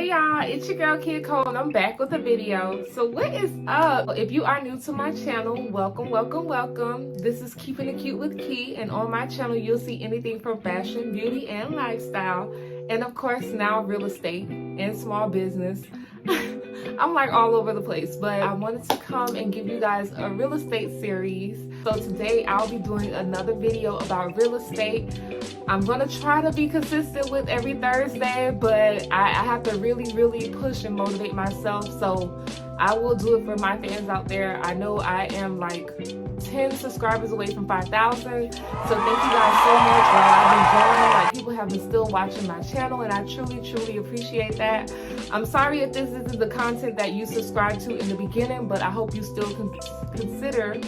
Hey y'all, it's your girl Kid Cole and I'm back with a video. So what is up? If you are new to my channel, welcome. This is Keeping It Cute with Key, and on my channel you'll see anything from fashion, beauty, and lifestyle, and of course now real estate and small business. I'm like all over the place, but I wanted to come and give you guys a real estate series. So today I'll be doing another video about real estate. I'm gonna try to be consistent with every Thursday, but I have to really push and motivate myself. So I will do it for my fans out there. I know I am like 10 subscribers away from 5,000. So thank you guys so much. While I've been growing, like, people have been still watching my channel, and I truly appreciate that. I'm sorry if this isn't the content that you subscribed to in the beginning, but I hope you still consider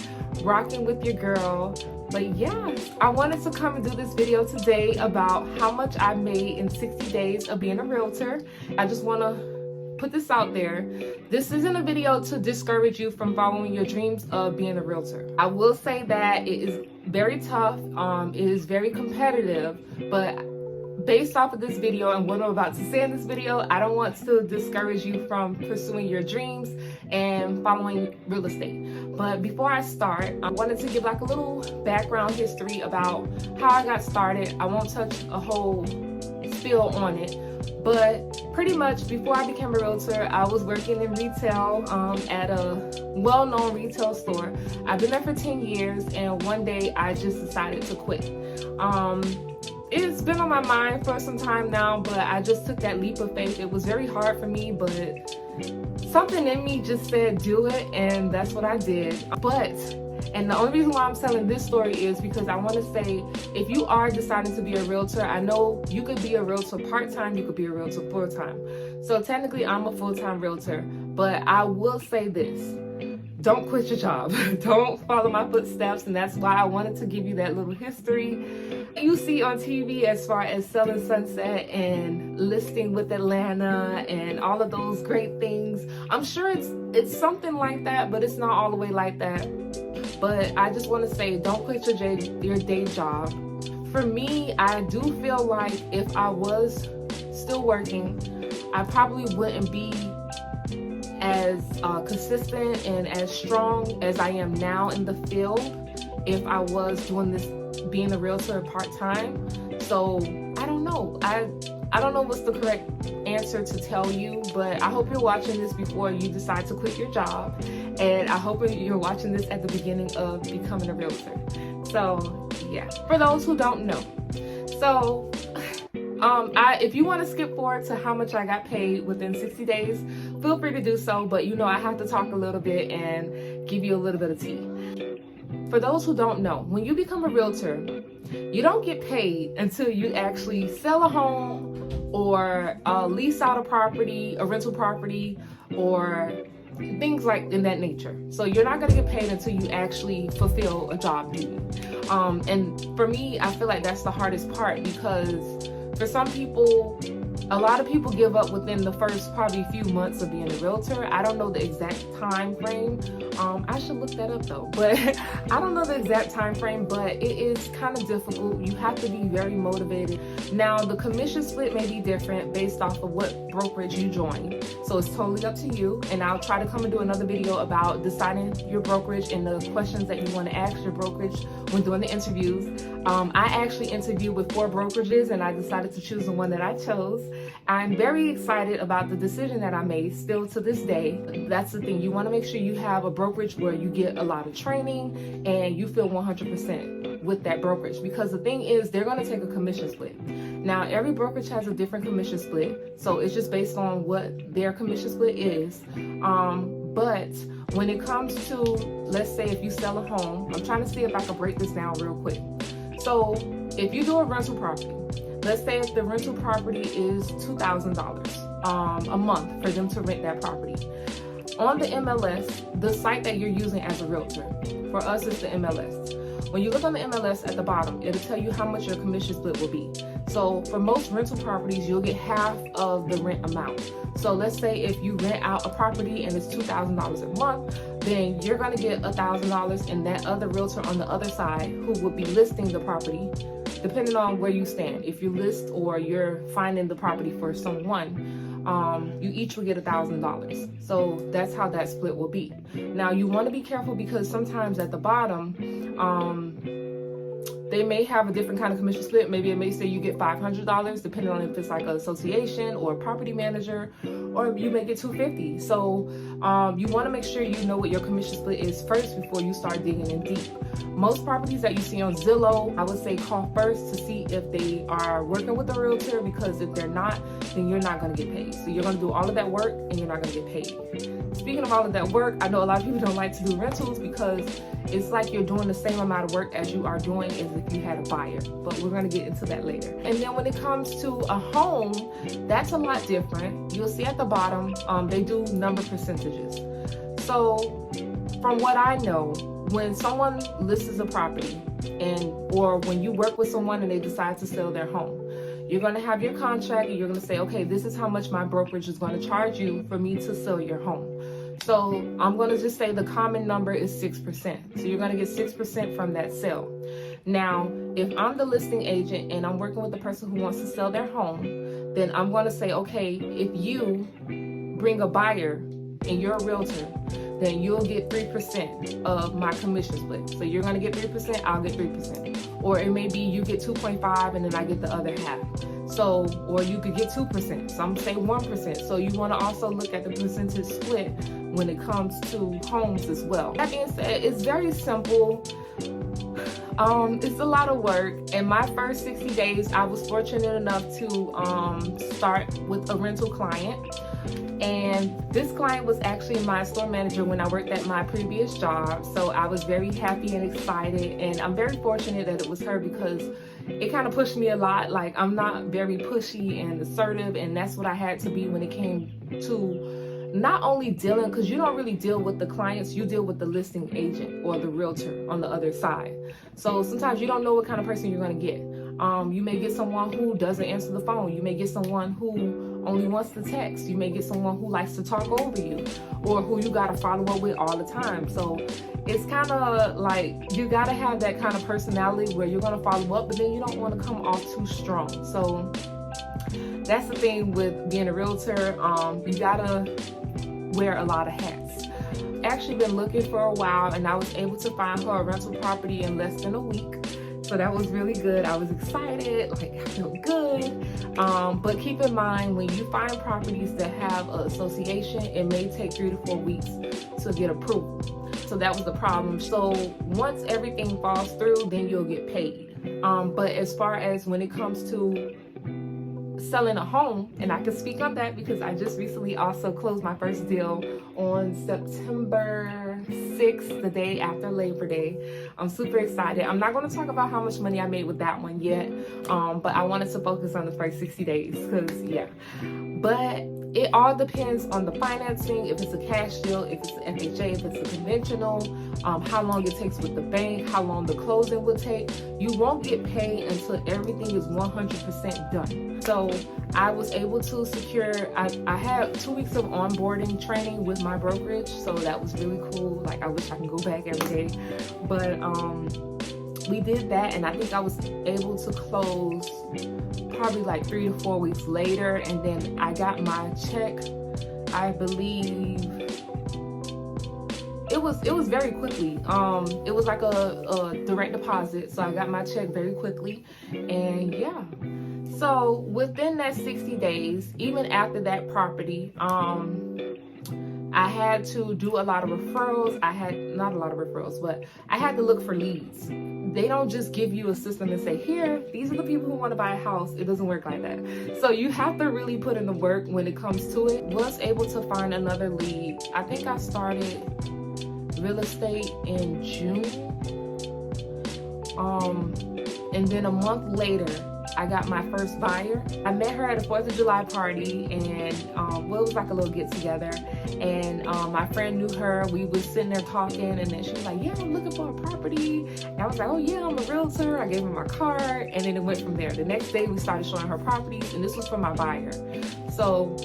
rocking with your girl. But yeah, I wanted to come and do this video today about how much I made in 60 days of being a realtor. I just want to put this out there. This isn't a video to discourage you from following your dreams of being a realtor. I will say that it is very tough, it is very competitive, but based off of this video and what I'm about to say in this video, I don't want to discourage you from pursuing your dreams and following real estate. But before I start, I wanted to give like a little background history about how I got started. I won't touch a whole spiel on it, but pretty much before I became a realtor, I was working in retail at a well-known retail store. I've been there for 10 years, and one day I just decided to quit. It's been on my mind for some time now, but I just took that leap of faith. It was very hard for me, but something in me just said do it, and that's what I did. And the only reason why I'm telling this story is because I want to say, if you are deciding to be a realtor, I know you could be a realtor part-time, you could be a realtor full-time. So technically I'm a full-time realtor, but I will say this. Don't quit your job. Don't follow my footsteps, and that's why I wanted to give you that little history you see on TV as far as Selling Sunset and Listing with Atlanta and all of those great things. I'm sure it's something like that, but it's not all the way like that. But I just want to say, don't quit your day job. For me, I do feel like if I was still working, I probably wouldn't be as consistent and as strong as I am now in the field if I was doing this, being a realtor part-time. So I don't know. I don't know what's the correct answer to tell you, but I hope you're watching this before you decide to quit your job, and I hope you're watching this at the beginning of becoming a realtor. So yeah, for those who don't know. So if you want to skip forward to how much I got paid within 60 days, feel free to do so, but you know I have to talk a little bit and give you a little bit of tea. For those who don't know, when you become a realtor, you don't get paid until you actually sell a home or lease out a property, a rental property, or things like in that nature. So you're not going to get paid until you actually fulfill a job duty. And for me, I feel like that's the hardest part, because for some people, a lot of people give up within the first probably few months of being a realtor. I don't know the exact time frame. I should look that up though, but I don't know the exact time frame, but it is kind of difficult. You have to be very motivated. Now, the commission split may be different based off of what brokerage you join. So it's totally up to you. And I'll try to come and do another video about deciding your brokerage and the questions that you want to ask your brokerage when doing the interviews. I actually interviewed with 4 brokerages, and I decided to choose the one that I chose. I'm very excited about the decision that I made still to this day. That's the thing. You want to make sure you have a brokerage where you get a lot of training and you feel 100% with that brokerage, because the thing is, they're going to take a commission split. Now, every brokerage has a different commission split, so it's just based on what their commission split is. But when it comes to, let's say if you sell a home, I'm trying to see if I can break this down real quick. So if you do a rental property, let's say if the rental property is $2,000 a month for them to rent that property. On the MLS, the site that you're using as a realtor, for us it's the MLS. When you look on the MLS at the bottom, it'll tell you how much your commission split will be. So for most rental properties, you'll get half of the rent amount. So let's say if you rent out a property and it's $2,000 a month, then you're going to get $1,000, and that other realtor on the other side who would be listing the property, depending on where you stand, if you list or you're finding the property for someone, you each will get $1,000. So that's how that split will be. Now you want to be careful because sometimes at the bottom, they may have a different kind of commission split. Maybe it may say you get $500, depending on if it's like an association or a property manager, or you may get $250. So you want to make sure you know what your commission split is first before you start digging in deep. Most properties that you see on Zillow, I would say call first to see if they are working with a realtor, because if they're not, then you're not going to get paid. So you're going to do all of that work and you're not going to get paid. Speaking of all of that work, I know a lot of people don't like to do rentals because it's like you're doing the same amount of work as you are doing as if you had a buyer, but we're going to get into that later. And then when it comes to a home, that's a lot different. You'll see at the bottom, they do number percentages. So from what I know, when someone lists a property or when you work with someone and they decide to sell their home, you're going to have your contract and you're going to say, okay, this is how much my brokerage is going to charge you for me to sell your home. So I'm going to just say the common number is 6%. So you're going to get 6% from that sale. Now, if I'm the listing agent and I'm working with the person who wants to sell their home, then I'm going to say, okay, if you bring a buyer and you're a realtor, then you'll get 3% of my commission split. So you're going to get 3%, I'll get 3%. Or it may be you get 2.5 and then I get the other half. So, or you could get 2%, some say 1%. So you want to also look at the percentage split when it comes to homes as well. That being said, it's very simple. It's a lot of work. In my first 60 days, I was fortunate enough to start with a rental client. And this client was actually my store manager when I worked at my previous job. So I was very happy and excited. And I'm very fortunate that it was her because it kind of pushed me a lot. Like, I'm not very pushy and assertive. And that's what I had to be when it came to not only dealing, because you don't really deal with the clients, you deal with the listing agent or the realtor on the other side. So sometimes you don't know what kind of person you're going to get. You may get someone who doesn't answer the phone. You may get someone who only wants to text. You may get someone who likes to talk over you, or who you got to follow up with all the time. So it's kind of like you got to have that kind of personality where you're going to follow up, but then you don't want to come off too strong. So that's the thing with being a realtor. You got to wear a lot of hats. Actually been looking for a while, and I was able to find her a rental property in less than a week. So that was really good. I was excited, like I felt good. But keep in mind, when you find properties that have an association, it may take 3 to 4 weeks to get approval. So that was the problem. So once everything falls through, then you'll get paid. But as far as when it comes to selling a home, and I can speak on that because I just recently also closed my first deal on September 6th, the day after Labor Day. I'm super excited. I'm not going to talk about how much money I made with that one yet, but I wanted to focus on the first 60 days because, yeah. But it all depends on the financing, if it's a cash deal, if it's an FHA, if it's a conventional, how long it takes with the bank, how long the closing will take. You won't get paid until everything is 100% done. So I was able to secure, I had 2 weeks of onboarding training with my brokerage, so that was really cool. Like, I wish I could go back every day. But we did that, and I think I was able to close probably like 3 to 4 weeks later, and then I got my check, I believe it was very quickly. It was like a direct deposit, so I got my check very quickly. And yeah, so within that 60 days, even after that property, I had to do a lot of referrals. Not a lot of referrals, but I had to look for leads. They don't just give you a system and say, here, these are the people who want to buy a house. It doesn't work like that. So you have to really put in the work when it comes to it. Was able to find another lead. I think I started real estate in June. And then a month later, I got my first buyer. I met her at a 4th of July party, and well, it was like a little get together. And my friend knew her. We was sitting there talking, and then she was like, yeah, I'm looking for a property. And I was like, oh yeah, I'm a realtor. I gave her my card, and then it went from there. The next day we started showing her properties, and this was for my buyer. So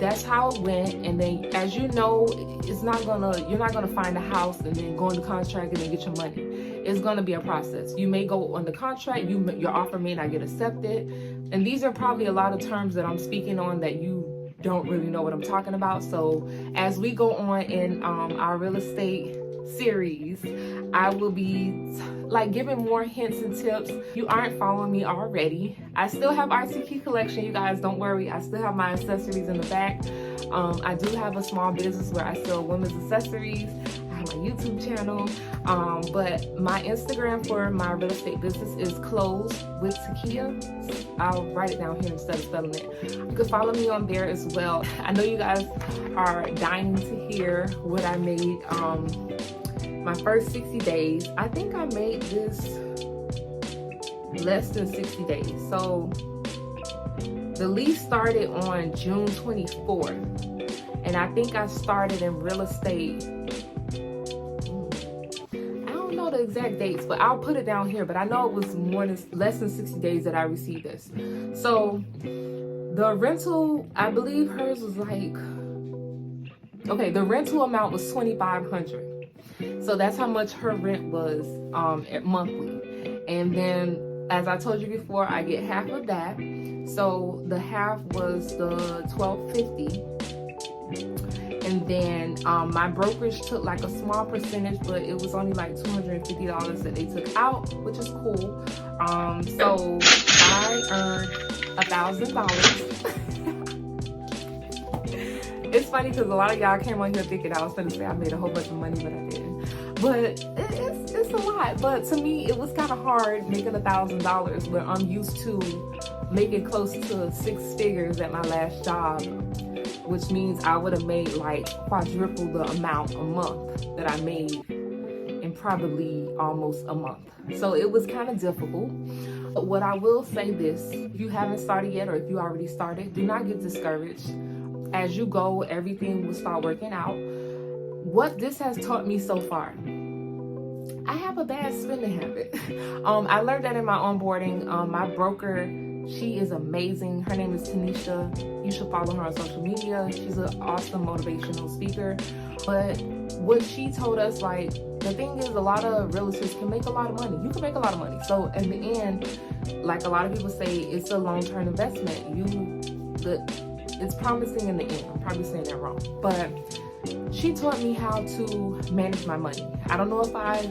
that's how it went. And then, as you know, you're not gonna find a house and then go into contract and then get your money. It's gonna be a process. You may go on the contract, your offer may not get accepted. And these are probably a lot of terms that I'm speaking on that you don't really know what I'm talking about. So as we go on in our real estate series, I will be like giving more hints and tips. If you aren't following me already, I still have RTK collection, you guys, don't worry. I still have my accessories in the back. I do have a small business where I sell women's accessories. I have my YouTube channel, but my Instagram for my real estate business is Close with Takia. I'll write it down here instead of spelling it. You can follow me on there as well. I know you guys are dying to hear what I made my first 60 days. I think I made this less than 60 days. So the lease started on June 24th, and I think I started in real estate, I don't know the exact dates, but I'll put it down here. But I know it was less than 60 days that I received this. So the rental, I believe hers was like, okay, the rental amount was $2,500. So that's how much her rent was monthly. And then, as I told you before, I get half of that. So the half was the $1,250. And then my brokerage took like a small percentage, but it was only like $250 that they took out, which is cool. So I earned $1,000. It's funny because a lot of y'all came on here thinking I was going to say I made a whole bunch of money, but I didn't. But it's a lot. But to me, it was kind of hard making $1,000 where I'm used to making close to 6 figures at my last job, which means I would have made like quadruple the amount a month that I made in probably almost a month. So it was kind of difficult. But what I will say this, if you haven't started yet or if you already started, do not get discouraged. As you go, everything will start working out. What this has taught me so far, I have a bad spending habit. I learned that in my onboarding. My broker, she is amazing. Her name is Tanisha. You should follow her on social media. She's an awesome motivational speaker. But what she told us, like, the thing is, a lot of realtors can make a lot of money. You can make a lot of money. So in the end, like a lot of people say, it's a long-term investment. It's promising in the end. I'm probably saying that wrong. But she taught me how to manage my money. I don't know if I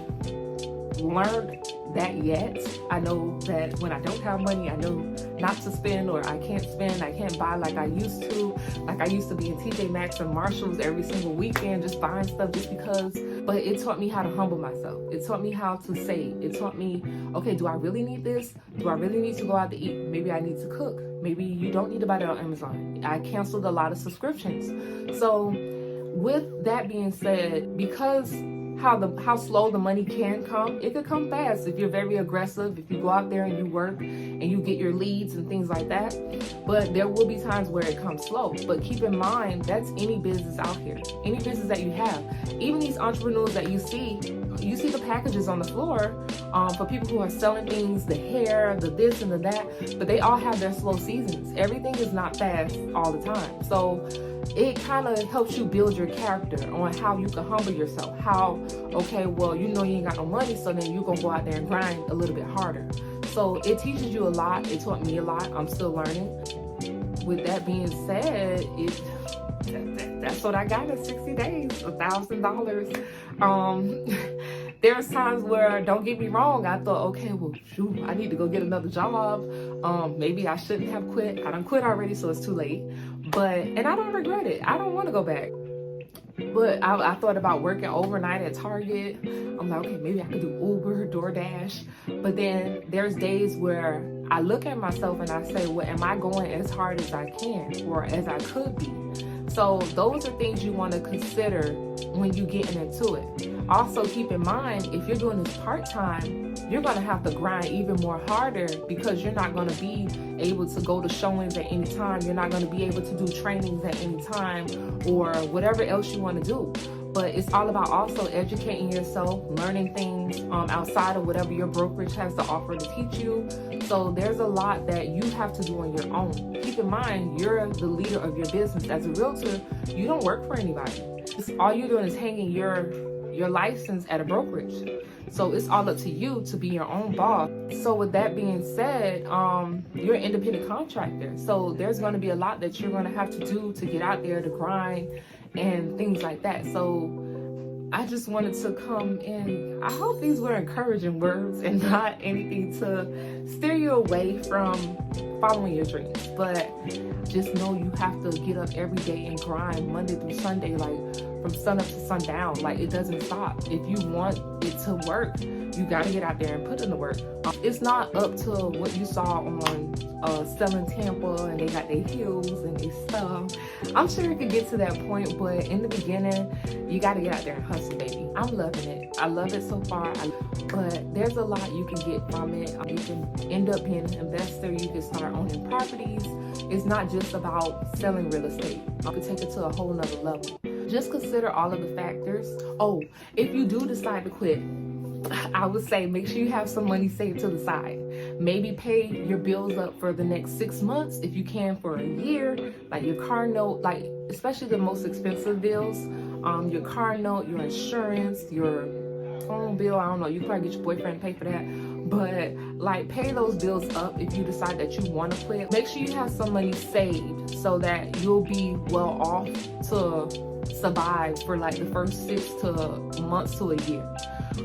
learned that yet. I know that when I don't have money, I know not to spend, or I can't spend. I can't buy like I used to. Like I used to be in TJ Maxx and Marshalls every single weekend just buying stuff just because. But it taught me how to humble myself. It taught me how to save. It taught me, okay, do I really need this? Do I really need to go out to eat? Maybe I need to cook. Maybe you don't need to buy that on Amazon. I canceled a lot of subscriptions. So with that being said, because how slow the money can come, it could come fast if you're very aggressive, if you go out there and you work and you get your leads and things like that. But there will be times where it comes slow. But keep in mind, that's any business out here, any business that you have. Even these entrepreneurs that you see the packages on the floor for people who are selling things, the hair, the this and the that, but they all have their slow seasons. Everything is not fast all the time. So it kind of helps you build your character on how you can humble yourself. How, okay, well, you know you ain't got no money, so then you're going to go out there and grind a little bit harder. So it teaches you a lot. It taught me a lot. I'm still learning. With that being said, that's what I got in 60 days, $1,000. There's times where, don't get me wrong, I thought, okay, well, shoot, I need to go get another job. Maybe I shouldn't have quit. I done quit already, so it's too late. And I don't regret it. I don't want to go back. But I thought about working overnight at Target. I'm like, okay, maybe I could do Uber, DoorDash. But then there's days where I look at myself and I say, well, am I going as hard as I can or as I could be? So those are things you want to consider when you're getting into it. Also, keep in mind, if you're doing this part-time, you're going to have to grind even more harder because you're not going to be able to go to showings at any time. You're not going to be able to do trainings at any time or whatever else you want to do. But it's all about also educating yourself, learning things outside of whatever your brokerage has to offer to teach you. So there's a lot that you have to do on your own. Keep in mind, you're the leader of your business. As a realtor, you don't work for anybody. All you're doing is hanging your you're licensed at a brokerage. So it's all up to you to be your own boss. So with that being said, you're an independent contractor. So there's going to be a lot that you're going to have to do to get out there to grind and things like that. So I just wanted to come in. I hope these were encouraging words and not anything to steer you away from following your dreams. But just know you have to get up every day and grind Monday through Sunday, like from sun up to sundown. Like, it doesn't stop. If you want it to work, you got to get out there and put in the work. It's not up to what you saw on Selling Tampa and they got their heels and their stuff. I'm sure it could get to that point, but in the beginning, you got to get out there and hustle, baby. I'm loving it. I love it so far. But there's a lot you can get from it. You can end up being an investor. You can start owning properties. It's not just about selling real estate. You can take it to a whole nother level. Just consider all of the factors. Oh, if you do decide to quit, I would say make sure you have some money saved to the side. Maybe pay your bills up for the next 6 months if you can, for a year, like your car note, like especially the most expensive bills, your car note, your insurance, your phone bill. I don't know, you can probably get your boyfriend to pay for that, but like pay those bills up if you decide that you want to quit. Make sure you have some money saved so that you'll be well off to survive for like the first 6 months to a year.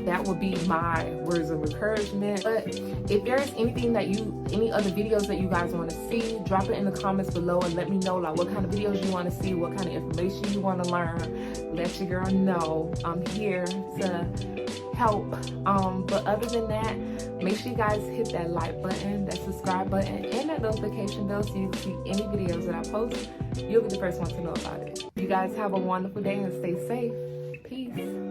That would be my words of encouragement. But if there's anything that any other videos that you guys want to see, drop it in the comments below and let me know like what kind of videos you want to see, what kind of information you want to learn. Let your girl know. I'm here to help. But other than that, make sure you guys hit that like button, that subscribe button, and that notification bell so you can see any videos that I post. You'll be the first one to know about it. You guys have a wonderful day and stay safe. Peace.